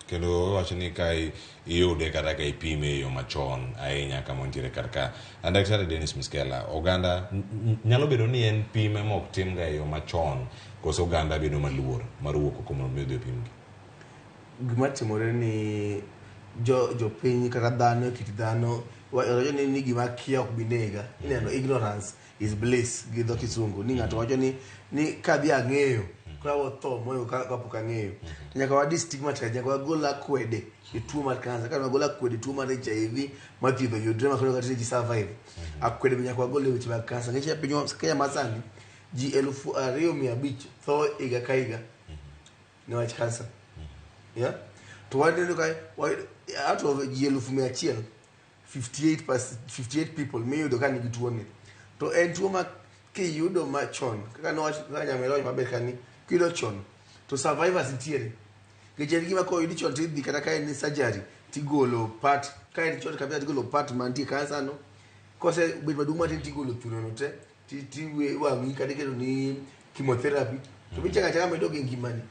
kendo wacho ni kai iyude kata ka ipime yo machon ahinya kama nitiere karka. And Dr. Dennis Miskellah, oganda nyalo bedo ni en pime mok tim ga yo machon koso oganda bedo maluor mar wuok kuma medo pim gima timore ni jo piny kata dhano kit dhano wacho ni gima kia ok binega ineno ignorance is bliss gi dho kisungu ni ng'ato wacho ni kadhi ang'eyo kwa wotho moyo kapok ang'eyo to nyaka wadi stigmatize nyaka wagola kwede e tuo mar kansa kana wagola kwede tuo mar HIV mathiedho yudre makoro kata ji survive akwede nyaka wagole weche mag kansa ng'eche piny Kenya masani ji 2,500 tho higa ka higa niwach kansa yeah to wadendo kai out of ji 1,100 58 people miyudo ka nigi tuo ni to en tuo ma kiyudo machon kaka no nyamelo maber kani kiyudo chon to survivors nitiere keche gima ko yudi chon tidhi kata ka en surgery tigolo part ka en chon kabisa tigolo part mantie kansa no kose bed maduong' matin tigolo thuno no te tiwe wangi kata kedo ni chemotherapy to bichanga changa medo gi ngimani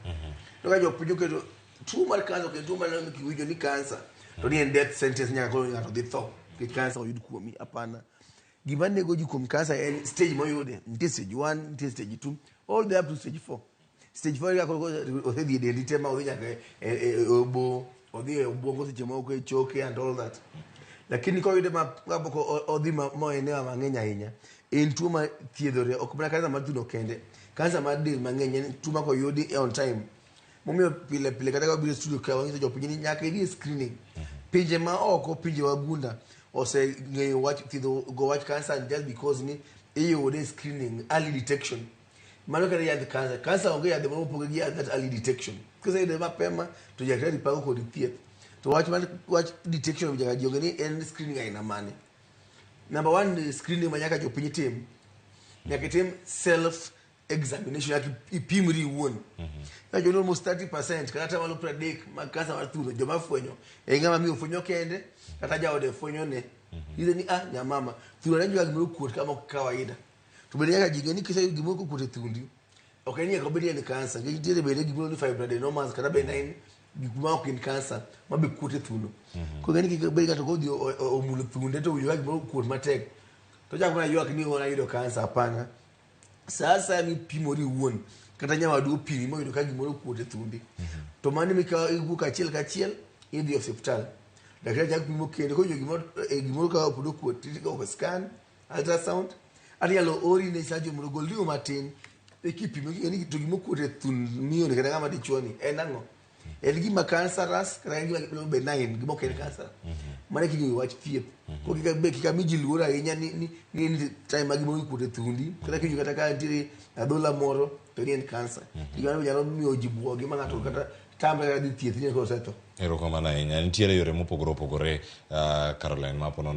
to ka jopinyo kedo tuo mar kansa ke tuo mar kiwijo ni kansa to ni en death sentence nyaka koro ng'ato dhi tho ki kansa oyud kuomi apana gima nego ji kuom kansa en stage moyude nitie stage 1 nitie stage 2 all the way up to stage 4 stage 4 ya koro osedhi dendi tema odhi nyaka obo odhi e obwongo seche moko e choke and all that lakini ko yude ma kapoko odhi moenewa mang'eny ahinya en tuo ma thiedhore ok mana kansa mar thuno kende kansa mar del mang'eny en tuo ma koyudi on time momiyo pile kata ka biro studio ka wangiso jopiny ni nyaka idhi screening pinje ma oko pinje wagunda ose ng'eyo wach thiedho go wach kansa just because ni iyude screening early detection mano kata yadh kansa onge yadh mopogore gi that early detection kiseyude mapema to daktari pago kod thieth to wach detection jaga jionge ni en screening aina mane. Number 1 screening manyaka jopiny tim nyaka tim self examination yaki ipimri wuon na jono almost 30% kata malo 30 makasa mar thuno joma fwenyo e ngama mi ofwenyo kende kata jaode fwenyo ne ile ni nyamama thuno na jwa gimoro kuot kama kawaida to bende nyaka jinge ni kisa gimoro kuot e thundi okay ni akobedi ni kansa ngi dire bende gimoro ni fibroadenomas kata benign gikuma ok in kansa mabe kuot e thuno ko gani ki bende to godhi omulo thunde to wiyo gimoro kuot matek to jakona ywak ni ona yudo kansa hapana. Sasa mi pimori wuon kata nyama du pimi mo yudo ka gimoro kuote thundi to mani mi ka iwuok achiel idhi hospital daktari jak pimo kendo ko gimoro ka opodo kuot tiko scan ultrasound anyalo ori ne sajo moro goldio matin e kipimo ni to gimoro kuote thund miyo ne kata ngama dichuoni en ang'o en gima cancerous kata gima benign gima ok en cancer mane kinyo wach thieth ko kika miji luora ahinya ni time ma gima kuote thundi kata kinyo kata ka ntiere adhola moro to ni en cancer gima nyalo miyo jibuo gima ng'ato kata tamre kata thieth ni ko seto erokamano ahinya nitiere yore mopogore opogore Caroline mapono